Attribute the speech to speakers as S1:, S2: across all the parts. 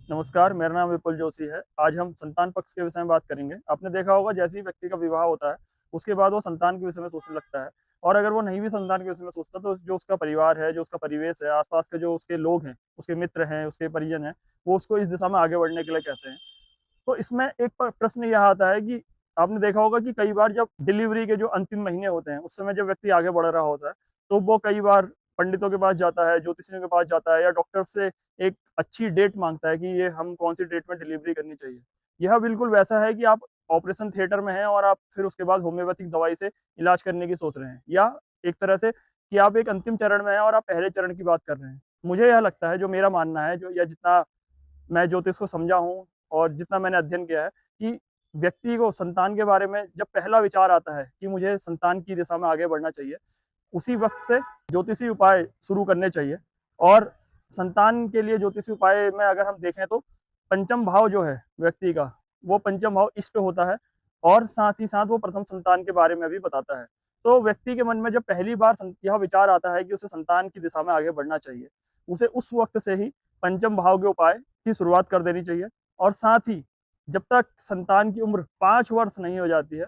S1: नमस्कार, मेरा नाम विपुल जोशी है। आज हम संतान पक्ष के विषय में बात करेंगे। आपने देखा होगा जैसे ही व्यक्ति का विवाह होता है, उसके बाद वो संतान के विषय में सोचने लगता है और अगर वो नहीं भी संतान के विषय में सोचता तो जो उसका परिवार है, जो उसका परिवेश है, आस-पास के जो उसके लोग हैं, उसके मित्र हैं, उसके परिजन हैं, वो उसको इस दिशा में आगे बढ़ने के लिए कहते हैं। तो इसमें एक प्रश्न यह आता है कि आपने देखा होगा कि कई बार जब डिलीवरी के जो अंतिम महीने होते हैं, उस समय जब व्यक्ति आगे बढ़ रहा होता है, तो वो कई बार पंडितों के पास जाता है, ज्योतिषियों के पास जाता है या डॉक्टर से एक अच्छी डेट माँगता है कि ये हम कौन-सी डेट में डिलीवरी करनी चाहिए। यह बिल्कुल वैसा है कि आप ऑपरेशन थिएटर में हैं और आप फिर उसके बाद होम्योपैथिक दवाई से इलाज करने की सोच रहे हैं या एक तरह से कि आप एक अंतिम चरण में हैं और आप पहले चरण की बात कर रहे हैं। मुझे यह लगता है, जो मेरा मानना है, जो या जितना मैं ज्योतिष को समझा हूँ और जितना मैंने अध्ययन किया है कि व्यक्ति को संतान के बारे में जब पहला विचार आता है कि मुझे संतान की दिशा में आगे बढ़ना चाहिए, उसी वक़्त से ज्योतिषीय उपाय शुरू करने चाहिए। और संतान के लिए ज्योतिषीय उपाय में अगर हम देखें तो पंचम भाव जो है व्यक्ति का, वो पंचम भाव इष्ट होता है और साथ ही साथ वो प्रथम संतान के बारे में भी बताता है। तो व्यक्ति के मन में जब पहली बार यह विचार आता है कि उसे संतान की दिशा में आगे बढ़ना चाहिए, उसे उस वक़्त से ही पंचम भाव के उपाय की शुरुआत कर देनी चाहिए और साथ ही जब तक संतान की उम्र 5 वर्ष नहीं हो जाती है,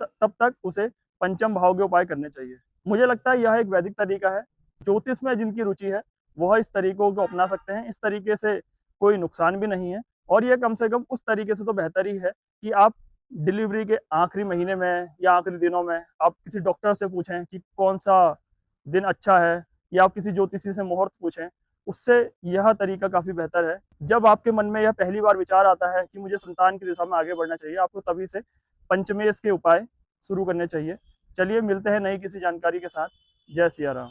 S1: तब तक उसे पंचम भाव के उपाय करने चाहिए। मुझे लगता है यह एक वैदिक तरीका है। ज्योतिष में जिनकी रुचि है, वह इस तरीकों को अपना सकते हैं। इस तरीके से कोई नुकसान भी नहीं है और ये कम से कम उस तरीके से तो बेहतर ही है कि आप डिलीवरी के आखिरी महीने में या आखिरी दिनों में आप किसी डॉक्टर से पूछें कि कौन-सा दिन अच्छा है या आप किसी ज्योतिषी से मुहूर्त पूछें। उससे यह तरीका काफ़ी बेहतर है। जब आपके मन में यह पहली बार विचार आता है कि मुझे संतान की दिशा में आगे बढ़ना चाहिए, आपको तभी से पंचमेश के उपाय शुरू करने चाहिए। चलिए मिलते हैं नई किसी जानकारी के साथ। जय सिया राम।